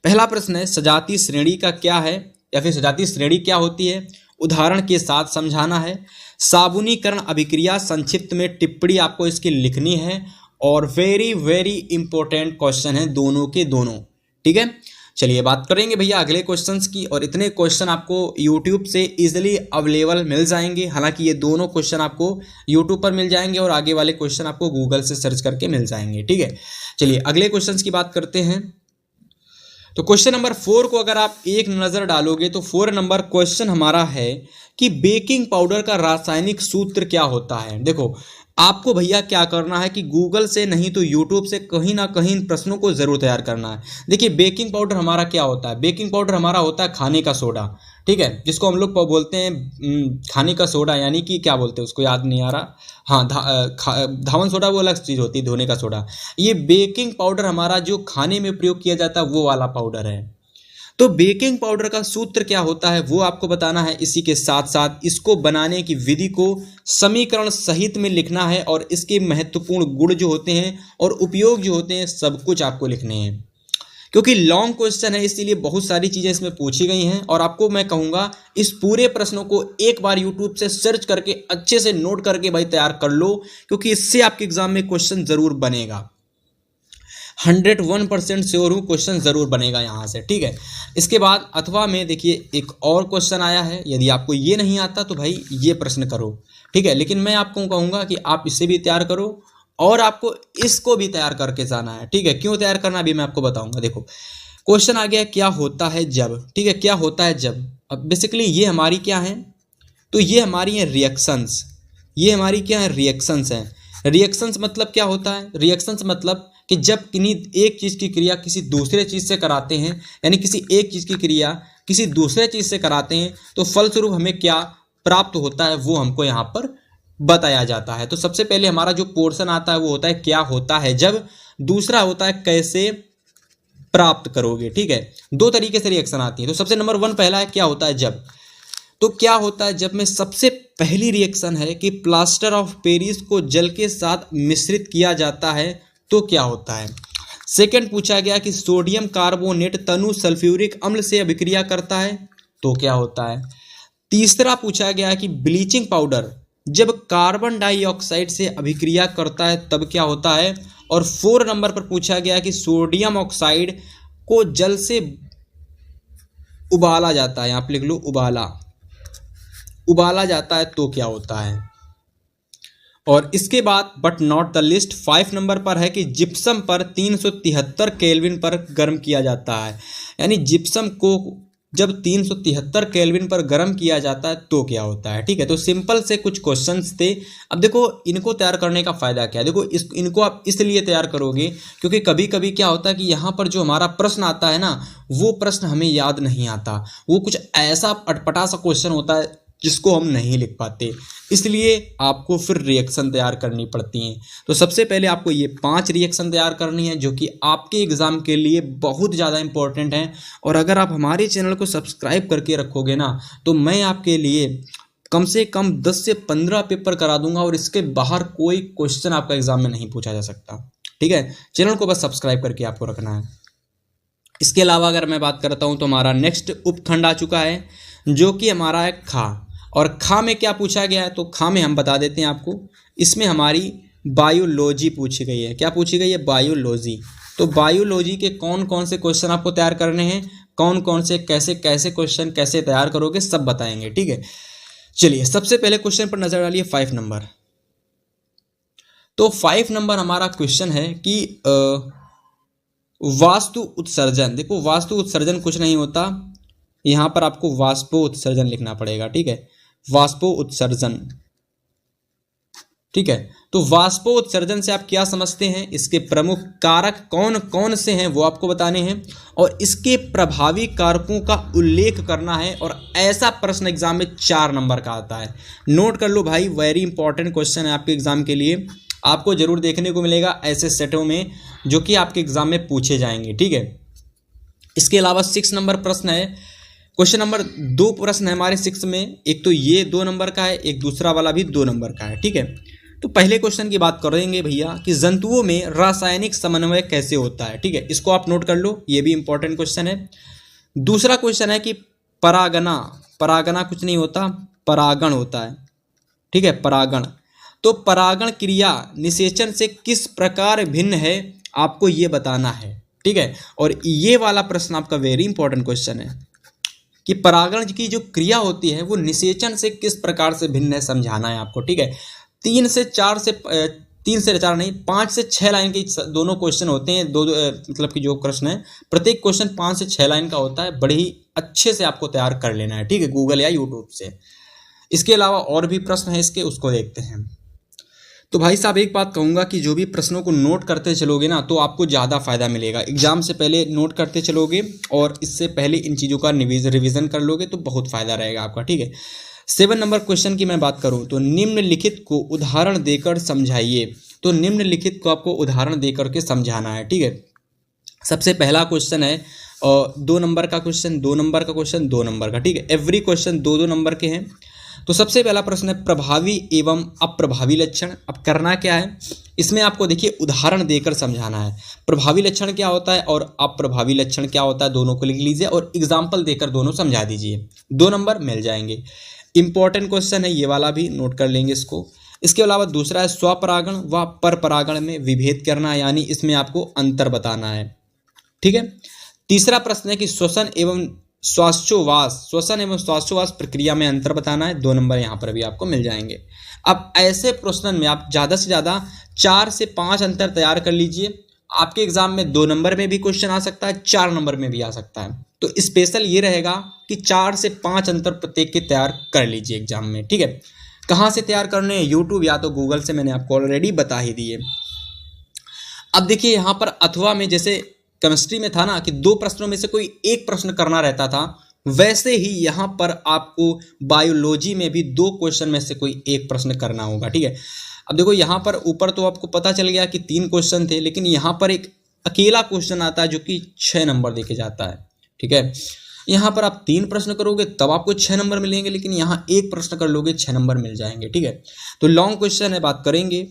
पहला प्रश्न है सजातीय श्रेणी का क्या है, या फिर सजातीय श्रेणी क्या होती है, उदाहरण के साथ समझाना है। साबुनीकरण अभिक्रिया संक्षिप्त में टिप्पणी आपको इसकी लिखनी है, और वेरी वेरी इंपॉर्टेंट क्वेश्चन है दोनों के दोनों। ठीक है, चलिए बात करेंगे भैया अगले क्वेश्चंस की, और इतने क्वेश्चन आपको यूट्यूब से इजीली अवेलेबल मिल जाएंगे। हालांकि ये दोनों क्वेश्चन आपको यूट्यूब पर मिल जाएंगे और आगे वाले क्वेश्चन आपको गूगल से सर्च करके मिल जाएंगे। ठीक है, चलिए अगले क्वेश्चंस की बात करते हैं। तो क्वेश्चन नंबर 4 को अगर आप एक नज़र डालोगे तो 4 नंबर क्वेश्चन हमारा है कि बेकिंग पाउडर का रासायनिक सूत्र क्या होता है। देखो, आपको भैया क्या करना है कि गूगल से नहीं तो यूट्यूब से कहीं ना कहीं इन प्रश्नों को जरूर तैयार करना है। देखिए, बेकिंग पाउडर हमारा क्या होता है, बेकिंग पाउडर हमारा होता है खाने का सोडा। ठीक है, जिसको हम लोग बोलते हैं खाने का सोडा, यानी कि क्या बोलते हैं उसको याद नहीं आ रहा, हाँ धावन सोडा वो अलग चीज़ होती है, धोने का सोडा। ये बेकिंग पाउडर हमारा जो खाने में प्रयोग किया जाता है वो वाला पाउडर है। तो बेकिंग पाउडर का सूत्र क्या होता है वो आपको बताना है। इसी के साथ साथ इसको बनाने की विधि को समीकरण सहित में लिखना है, और इसके महत्वपूर्ण गुण जो होते हैं और उपयोग जो होते हैं सब कुछ आपको लिखने हैं। क्योंकि लॉन्ग क्वेश्चन है इसीलिए बहुत सारी चीज़ें इसमें पूछी गई हैं, और आपको मैं कहूँगा इस पूरे प्रश्नों को एक बार यूट्यूब से सर्च करके अच्छे से नोट करके भाई तैयार कर लो, क्योंकि इससे आपके एग्जाम में क्वेश्चन जरूर बनेगा। 101% श्योर हूँ क्वेश्चन जरूर बनेगा यहाँ से। ठीक है, इसके बाद अथवा में देखिए एक और क्वेश्चन आया है, यदि आपको ये नहीं आता तो भाई ये प्रश्न करो। ठीक है, लेकिन मैं आपको कहूँगा कि आप इसे भी तैयार करो और आपको इसको भी तैयार करके जाना है। ठीक है, क्यों तैयार करना अभी मैं आपको बताऊँगा। देखो, क्वेश्चन आ गया क्या होता है जब। ठीक है, क्या होता है जब, अब बेसिकली ये हमारी क्या है, तो ये हमारी है रिएक्शंस, ये हमारी क्या है रिएक्शंस हैं। रिएक्शंस मतलब क्या होता है, रिएक्शंस मतलब कि जब किन्हीं एक चीज़ की क्रिया किसी दूसरे चीज़ से कराते हैं, यानी किसी एक चीज़ की क्रिया किसी दूसरे चीज़ से कराते हैं तो फलस्वरूप हमें क्या प्राप्त होता है वो हमको यहाँ पर बताया जाता है। तो सबसे पहले हमारा जो पोर्शन आता है वो होता है क्या होता है जब, दूसरा होता है कैसे प्राप्त करोगे। ठीक है, 2 तरीके से रिएक्शन आती है। तो सबसे नंबर 1 पहला है क्या होता है जब। तो क्या होता है जब में सबसे पहली रिएक्शन है कि प्लास्टर ऑफ पेरिस को जल के साथ मिश्रित किया जाता है तो क्या होता है। सेकंड पूछा गया कि सोडियम कार्बोनेट तनु सल्फ्यूरिक अम्ल से अभिक्रिया करता है तो क्या होता है। तीसरा पूछा गया कि ब्लीचिंग पाउडर जब कार्बन डाइऑक्साइड से अभिक्रिया करता है तब क्या होता है। और 4 नंबर पर पूछा गया कि सोडियम ऑक्साइड को जल से उबाला जाता है, यहाँ पे लिख लो उबाला जाता है तो क्या होता है। और इसके बाद but not the list 5 number पर है कि जिप्सम पर 373 केल्विन पर गर्म किया जाता है, यानी जिप्सम को जब 373 केल्विन पर गर्म किया जाता है तो क्या होता है। ठीक है, तो सिंपल से कुछ क्वेश्चंस थे। अब देखो इनको तैयार करने का फ़ायदा क्या है, देखो इनको आप इसलिए तैयार करोगे क्योंकि कभी कभी क्या होता है कि यहाँ पर जो हमारा प्रश्न आता है ना वो प्रश्न हमें याद नहीं आता, वो कुछ ऐसा अटपटा सा क्वेश्चन होता है जिसको हम नहीं लिख पाते, इसलिए आपको फिर रिएक्शन तैयार करनी पड़ती हैं। तो सबसे पहले आपको ये 5 रिएक्शन तैयार करनी है जो कि आपके एग्ज़ाम के लिए बहुत ज़्यादा इंपॉर्टेंट हैं। और अगर आप हमारे चैनल को सब्सक्राइब करके रखोगे ना तो मैं आपके लिए कम से कम 10 से 15 पेपर करा दूंगा और इसके बाहर कोई क्वेश्चन आपका एग्ज़ाम में नहीं पूछा जा सकता। ठीक है, चैनल को बस सब्सक्राइब करके आपको रखना है। इसके अलावा अगर मैं बात करता हूँ तो हमारा नेक्स्ट उपखंड आ चुका है जो कि हमारा है खा। और खा में क्या पूछा गया है, तो खा में हम बता देते हैं आपको, इसमें हमारी बायोलॉजी पूछी गई है। क्या पूछी गई है? बायोलॉजी। तो बायोलॉजी के कौन कौन से क्वेश्चन आपको तैयार करने हैं, कौन कौन से कैसे कैसे क्वेश्चन कैसे तैयार करोगे, सब बताएंगे, ठीक है। चलिए सबसे पहले क्वेश्चन पर नजर डालिए 5 नंबर। तो 5 नंबर हमारा क्वेश्चन है कि वास्तु उत्सर्जन। देखो वास्तु उत्सर्जन कुछ नहीं होता, यहां पर आपको वाष्पो उत्सर्जन लिखना पड़ेगा, ठीक है, वाष्पो उत्सर्जन, ठीक है। तो वाष्पो उत्सर्जन से आप क्या समझते हैं, इसके प्रमुख कारक कौन कौन से हैं वो आपको बताने हैं और इसके प्रभावी कारकों का उल्लेख करना है। और ऐसा प्रश्न एग्जाम में 4 नंबर का आता है, नोट कर लो भाई, वेरी इंपॉर्टेंट क्वेश्चन है आपके एग्जाम के लिए, आपको जरूर देखने को मिलेगा ऐसे सेटों में जो कि आपके एग्जाम में पूछे जाएंगे, ठीक है। इसके अलावा 6 नंबर प्रश्न है, क्वेश्चन नंबर 2 प्रश्न है हमारे 6 में, एक तो ये 2 नंबर का है, एक दूसरा वाला भी 2 नंबर का है, ठीक है। तो पहले क्वेश्चन की बात करेंगे भैया कि जंतुओं में रासायनिक समन्वय कैसे होता है, ठीक है, इसको आप नोट कर लो, ये भी इंपॉर्टेंट क्वेश्चन है। दूसरा क्वेश्चन है कि परागना, परागना कुछ नहीं होता, परागण होता है, ठीक है, परागण। तो परागण क्रिया निषेचन से किस प्रकार भिन्न है आपको ये बताना है, ठीक है। और ये वाला प्रश्न आपका वेरी इंपॉर्टेंट क्वेश्चन है कि परागण की जो क्रिया होती है वो निषेचन से किस प्रकार से भिन्न है, समझाना है आपको, ठीक है। 3 से 4 नहीं 5 से 6 लाइन के दोनों क्वेश्चन होते हैं, मतलब कि जो प्रश्न है प्रत्येक क्वेश्चन 5 से 6 लाइन का होता है, बड़े ही अच्छे से आपको तैयार कर लेना है, ठीक है, गूगल या यूट्यूब से। इसके अलावा और भी प्रश्न है इसके, उसको देखते हैं। तो भाई साहब एक बात कहूँगा कि जो भी प्रश्नों को नोट करते चलोगे ना तो आपको ज़्यादा फायदा मिलेगा, एग्जाम से पहले नोट करते चलोगे और इससे पहले इन चीज़ों का रिवीजन कर लोगे तो बहुत फायदा रहेगा आपका, ठीक है। 7 नंबर क्वेश्चन की मैं बात करूं तो निम्नलिखित को उदाहरण देकर समझाइए। तो निम्नलिखित को आपको उदाहरण देकर के समझाना है, ठीक है। सबसे पहला क्वेश्चन है 2 नंबर का क्वेश्चन, 2 नंबर का क्वेश्चन, 2 नंबर का, ठीक है, एवरी क्वेश्चन 2-2 नंबर के हैं। तो सबसे पहला प्रश्न है प्रभावी एवं अप्रभावी लक्षण। अब करना क्या है, इसमें आपको देखिए उदाहरण देकर समझाना है, प्रभावी लक्षण क्या होता है और अप्रभावी लक्षण क्या होता है, दोनों को लिख लीजिए और एग्जाम्पल देकर दोनों समझा दीजिए, 2 नंबर मिल जाएंगे। इंपॉर्टेंट क्वेश्चन है ये वाला भी, नोट कर लेंगे इसको। इसके अलावा दूसरा है स्वपरागण व परपरागण में विभेद करना, यानी इसमें आपको अंतर बताना है, ठीक है। तीसरा प्रश्न है कि श्वसन एवं श्वासोच्छ्वास प्रक्रिया में अंतर बताना है, 2 नंबर यहाँ पर भी आपको मिल जाएंगे। अब ऐसे प्रश्न में आप ज़्यादा से ज़्यादा 4 से 5 अंतर तैयार कर लीजिए, आपके एग्जाम में 2 नंबर में भी क्वेश्चन आ सकता है, 4 नंबर में भी आ सकता है। तो स्पेशल ये रहेगा कि 4 से 5 अंतर प्रत्येक के तैयार कर लीजिए एग्जाम में, ठीक है। कहाँ से तैयार करने हैं, यूट्यूब या तो गूगल से, मैंने आपको ऑलरेडी बता ही दिए। अब देखिए यहाँ पर अथवा में जैसे केमिस्ट्री में था ना कि 2 प्रश्नों में से कोई एक प्रश्न करना रहता था, वैसे ही यहाँ पर आपको बायोलॉजी में भी 2 क्वेश्चन में से कोई एक प्रश्न करना होगा, ठीक है। अब देखो यहाँ पर ऊपर तो आपको पता चल गया कि 3 क्वेश्चन थे, लेकिन यहाँ पर एक अकेला क्वेश्चन आता है जो कि 6 नंबर देके जाता है, ठीक है। यहाँ पर आप 3 प्रश्न करोगे तब आपको 6 नंबर मिलेंगे, लेकिन यहाँ एक प्रश्न कर लोगे 6 नंबर मिल जाएंगे, ठीक है। तो लॉन्ग क्वेश्चन है, बात करेंगे।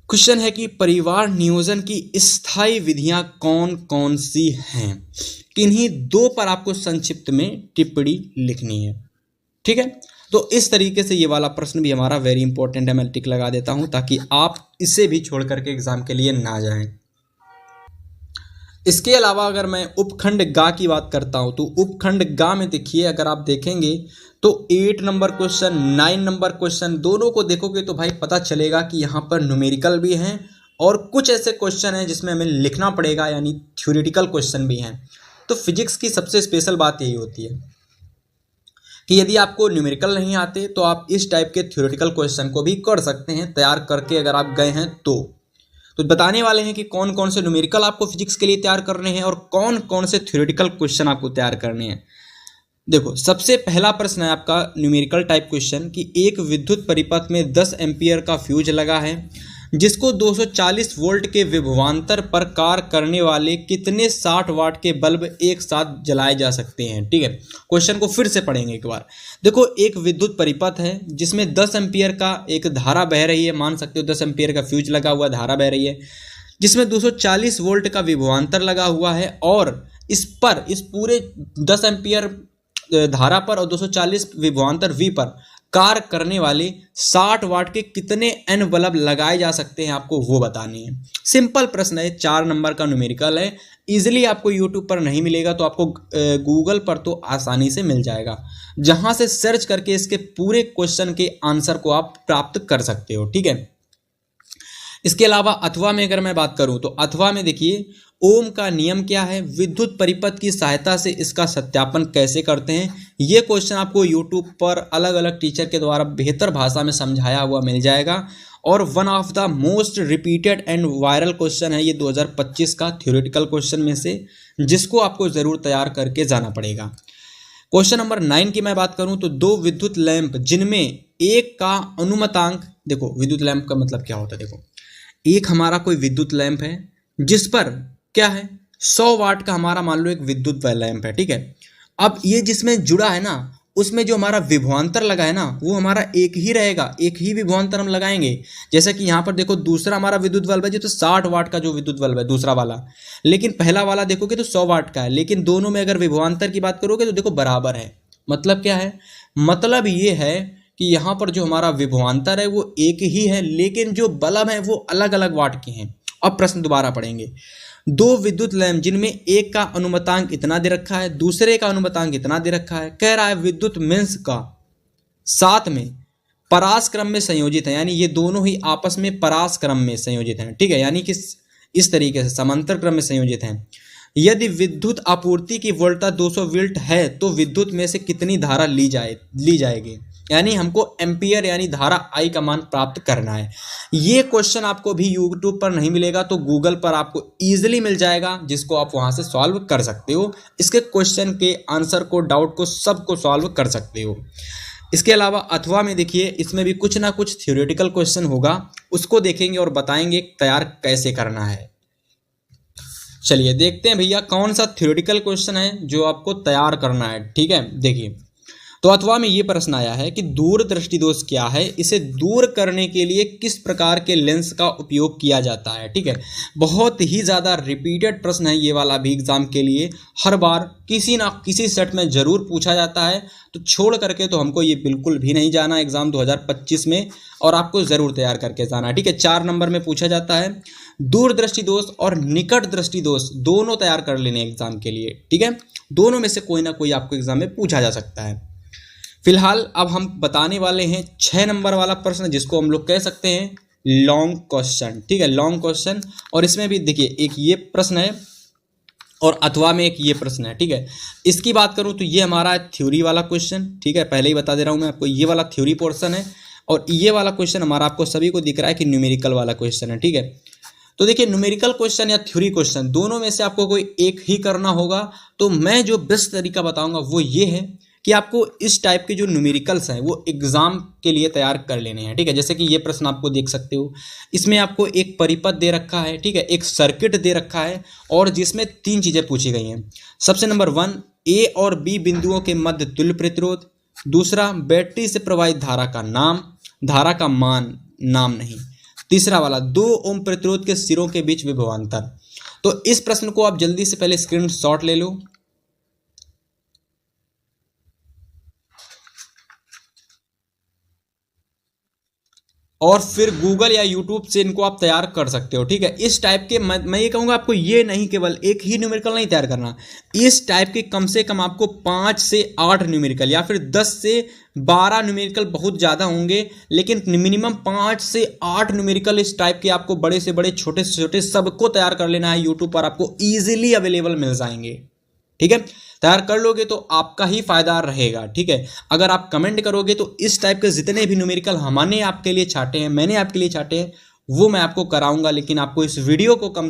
क्वेश्चन है कि परिवार नियोजन की स्थायी विधियां कौन कौन सी हैं, किन्हीं 2 पर आपको संक्षिप्त में टिप्पणी लिखनी है, ठीक है। तो इस तरीके से ये वाला प्रश्न भी हमारा वेरी इंपॉर्टेंट है, मैं टिक लगा देता हूं ताकि आप इसे भी छोड़ करके एग्जाम के लिए ना जाएं। इसके अलावा अगर मैं उपखंड गा की बात करता हूं तो उपखंड गा में देखिए, अगर आप देखेंगे तो 8 नंबर क्वेश्चन 9 नंबर क्वेश्चन दोनों को देखोगे तो भाई पता चलेगा कि यहाँ पर न्यूमेरिकल भी हैं और कुछ ऐसे क्वेश्चन हैं जिसमें हमें लिखना पड़ेगा, यानी थ्योरेटिकल क्वेश्चन भी हैं। तो फिजिक्स की सबसे स्पेशल बात यही होती है कि यदि आपको न्यूमेरिकल नहीं आते तो आप इस टाइप के थ्योरेटिकल क्वेश्चन को भी कर सकते हैं तैयार करके, अगर आप गए हैं तो बताने वाले हैं कि कौन कौन से न्यूमेरिकल आपको फिजिक्स के लिए तैयार करने हैं और कौन कौन से थ्योरेटिकल क्वेश्चन आपको तैयार करने हैं। देखो सबसे पहला प्रश्न है आपका न्यूमेरिकल टाइप क्वेश्चन कि एक विद्युत परिपथ में 10 एम्पियर का फ्यूज लगा है जिसको 240 वोल्ट के विभवांतर पर कार्य करने वाले कितने 60 वाट के बल्ब एक साथ जलाए जा सकते हैं, ठीक है। क्वेश्चन को फिर से पढ़ेंगे एक बार। देखो एक विद्युत परिपथ है जिसमें 10 एम्पियर का एक धारा बह रही है, मान सकते हो 10 एम्पियर का फ्यूज लगा हुआ, धारा बह रही है, जिसमें 240 वोल्ट का विभवांतर लगा हुआ है और इस पूरे 10 एम्पियर धारा पर और 240 विभवांतर V पर कार्य करने वाले 60 वाट के कितने एन बल्ब लगाए जा सकते हैं, आपको वो बतानी है। सिंपल प्रश्न है, 4 नंबर का न्यूमेरिकल है। इजीली आपको यूट्यूब पर नहीं मिलेगा तो आपको गूगल पर तो आसानी से मिल जाएगा, जहां से सर्च करके इसके पूरे क्वेश्चन के आंसर को आप प्राप्त कर सकते हो। ठीक है, इसके अलावा अथवा में अगर मैं बात करूं तो अथवा में देखिए ओम का नियम क्या है, विद्युत परिपथ की सहायता से इसका सत्यापन कैसे करते हैं। ये क्वेश्चन आपको यूट्यूब पर अलग अलग टीचर के द्वारा बेहतर भाषा में समझाया हुआ मिल जाएगा और one of the most repeated and viral question है ये 2025 का थ्योरेटिकल क्वेश्चन में से, जिसको आपको ज़रूर तैयार करके जाना पड़ेगा। क्वेश्चन नंबर 9 की मैं बात करूं तो 2 विद्युत लैंप जिनमें एक का अनुमतांक, देखो विद्युत लैंप का मतलब क्या होता है, देखो एक हमारा कोई विद्युत लैंप है जिस पर क्या है 100 वाट का हमारा मान लो एक विद्युत लैंप है। ठीक है, अब ये जिसमें जुड़ा है ना उसमें जो हमारा विभवांतर लगा है ना वो हमारा एक ही रहेगा, एक ही विभवांतर हम लगाएंगे। जैसे कि यहाँ पर देखो दूसरा हमारा विद्युत बल्ब है जो तो 60 वाट का जो विद्युत बल्ब है दूसरा वाला, लेकिन पहला वाला देखोगे तो 100 वाट का है, लेकिन दोनों में अगर विभवांतर की बात करोगे तो देखो बराबर है। मतलब क्या है, मतलब ये है कि यहाँ पर जो हमारा विभवांतर है वो एक ही है, लेकिन जो बल्ब है वो अलग अलग वाट के हैं। अब प्रश्न दोबारा पढ़ेंगे, 2 विद्युत लैंप जिनमें एक का अनुमतांक इतना दे रखा है, दूसरे का अनुमतांक इतना दे रखा है। कह रहा है विद्युत मेंस का साथ में परास क्रम में संयोजित है, यानी ये दोनों ही आपस में परास क्रम में संयोजित हैं। ठीक है, यानी कि इस तरीके से समांतर क्रम में संयोजित हैं। यदि विद्युत आपूर्ति की वोल्टता 200 वोल्ट है तो विद्युत में से कितनी धारा ली जाएगी, यानी हमको एम्पियर यानी धारा I का मान प्राप्त करना है। ये क्वेश्चन आपको भी यूट्यूब पर नहीं मिलेगा तो गूगल पर आपको इजीली मिल जाएगा, जिसको आप वहां से सॉल्व कर सकते हो। इसके क्वेश्चन के आंसर को, डाउट को, सबको सॉल्व कर सकते हो। इसके अलावा अथवा में देखिए इसमें भी कुछ ना कुछ थ्योरेटिकल क्वेश्चन होगा, उसको देखेंगे और बताएंगे तैयार कैसे करना है। चलिए देखते हैं भैया कौन सा थ्योरेटिकल क्वेश्चन है जो आपको तैयार करना है। ठीक है, देखिए तो अथवा में ये प्रश्न आया है कि दूरदृष्टि दोष क्या है, इसे दूर करने के लिए किस प्रकार के लेंस का उपयोग किया जाता है। ठीक है, बहुत ही ज़्यादा रिपीटेड प्रश्न है ये वाला भी एग्जाम के लिए, हर बार किसी ना किसी सेट में ज़रूर पूछा जाता है, तो छोड़ करके तो हमको ये बिल्कुल भी नहीं जाना एग्जाम 2025 में, और आपको ज़रूर तैयार करके जाना है। ठीक है, 4 नंबर में पूछा जाता है। दूरदृष्टि दोष और निकट दृष्टि दोष दोनों तैयार कर लेने एग्जाम के लिए। ठीक है, दोनों में से कोई ना कोई आपको एग्जाम में पूछा जा सकता है। फिलहाल अब हम बताने वाले हैं 6 नंबर वाला प्रश्न, जिसको हम लोग कह सकते हैं लॉन्ग क्वेश्चन। ठीक है, लॉन्ग क्वेश्चन, और इसमें भी देखिए एक ये प्रश्न है और अथवा में एक ये प्रश्न है। ठीक है, इसकी बात करूं तो ये हमारा थ्योरी वाला क्वेश्चन। ठीक है, पहले ही बता दे रहा हूं मैं आपको, ये वाला थ्योरी पोर्शन है और ये वाला क्वेश्चन हमारा आपको सभी को दिख रहा है कि न्यूमेरिकल वाला क्वेश्चन है। ठीक है, तो देखिए न्यूमेरिकल क्वेश्चन या थ्योरी क्वेश्चन दोनों में से आपको कोई एक ही करना होगा। तो मैं जो बेस्ट तरीका बताऊंगा वो ये है कि आपको इस टाइप के जो न्यूमेरिकल्स हैं वो एग्जाम के लिए तैयार कर लेने हैं। ठीक है, जैसे कि ये प्रश्न आपको देख सकते हो, इसमें आपको एक परिपथ दे रखा है। ठीक है, एक सर्किट दे रखा है और जिसमें 3 चीज़ें पूछी गई हैं। सबसे नंबर 1, ए और बी बिंदुओं के मध्य तुल्य प्रतिरोध। दूसरा, बैटरी से प्रवाहित धारा का नाम, धारा का मान नाम नहीं। तीसरा वाला, 2 ओम प्रतिरोध के सिरों के बीच विभवांतर। तो इस प्रश्न को आप जल्दी से पहले स्क्रीनशॉट ले लो और फिर गूगल या यूट्यूब से इनको आप तैयार कर सकते हो। ठीक है, इस टाइप के मैं ये कहूँगा आपको ये नहीं केवल एक ही न्यूमेरिकल नहीं तैयार करना, इस टाइप के कम से कम आपको 5 से 8 न्यूमेरिकल या फिर 10 से 12 न्यूमेरिकल बहुत ज़्यादा होंगे, लेकिन मिनिमम 5 से 8 न्यूमेरिकल इस टाइप के आपको बड़े से बड़े छोटे से छोटे सबको तैयार कर लेना है। यूट्यूब पर आपको ईजिली अवेलेबल मिल जाएंगे। ठीक है, तैयार कर लोगे तो आपका ही फायदा रहेगा। ठीक है, अगर आप कमेंट करोगे तो इस टाइप के जितने भी न्यूमेरिकल हमने आपके लिए छाटे हैं, मैंने आपके लिए छाटे हैं, वो मैं आपको कराऊंगा। लेकिन आपको इस वीडियो को कम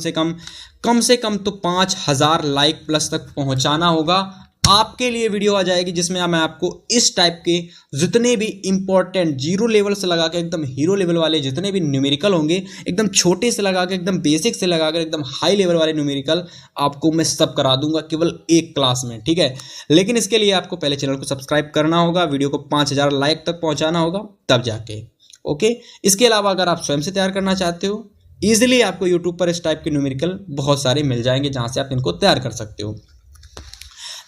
से कम तो 5000 लाइक प्लस तक पहुंचाना होगा। आपके लिए वीडियो आ जाएगी जिसमें मैं आपको इस टाइप के जितने भी इंपॉर्टेंट 0 लेवल से लगा के एकदम हीरो लेवल वाले जितने भी न्यूमेरिकल होंगे, एकदम छोटे से लगा के एकदम बेसिक से लगा कर एकदम हाई लेवल वाले न्यूमेरिकल आपको मैं सब करा दूंगा केवल एक क्लास में। ठीक है, लेकिन इसके लिए आपको पहले चैनल को सब्सक्राइब करना होगा, वीडियो को 5000 लाइक तक पहुँचाना होगा, तब जाके। ओके, इसके अलावा अगर आप स्वयं से तैयार करना चाहते हो ईजिली आपको यूट्यूब पर इस टाइप के न्यूमेरिकल बहुत सारे मिल जाएंगे जहाँ से आप इनको तैयार कर सकते हो।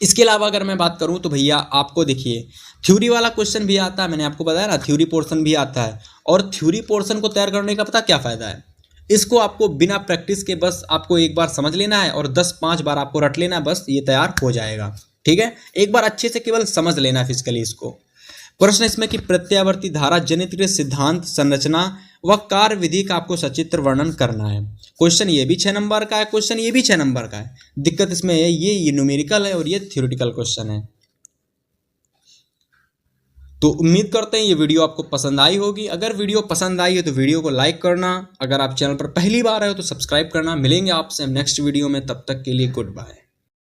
इसके अलावा अगर मैं बात करूं तो भैया आपको देखिए थ्योरी वाला क्वेश्चन भी आता है, मैंने आपको बताया ना थ्योरी पोर्शन भी आता है। और थ्योरी पोर्शन को तैयार करने का पता क्या फ़ायदा है, इसको आपको बिना प्रैक्टिस के बस आपको एक बार समझ लेना है और 10-5 बार आपको रट लेना है, बस ये तैयार हो जाएगा। ठीक है, एक बार अच्छे से केवल समझ लेना है फिजिकली इसको। प्रश्न इसमें कि प्रत्यावर्ती धारा जनित सिद्धांत संरचना व कार्य विधि का आपको सचित्र वर्णन करना है। क्वेश्चन ये भी 6 नंबर का है, क्वेश्चन ये भी 6 नंबर का है। दिक्कत इसमें है ये न्यूमेरिकल है और ये थ्योरेटिकल क्वेश्चन है। तो उम्मीद करते हैं ये वीडियो आपको पसंद आई होगी। अगर वीडियो पसंद आई है तो वीडियो को लाइक करना, अगर आप चैनल पर पहली बार आए हो तो सब्सक्राइब करना। मिलेंगे आपसे नेक्स्ट वीडियो में, तब तक के लिए गुड बाय।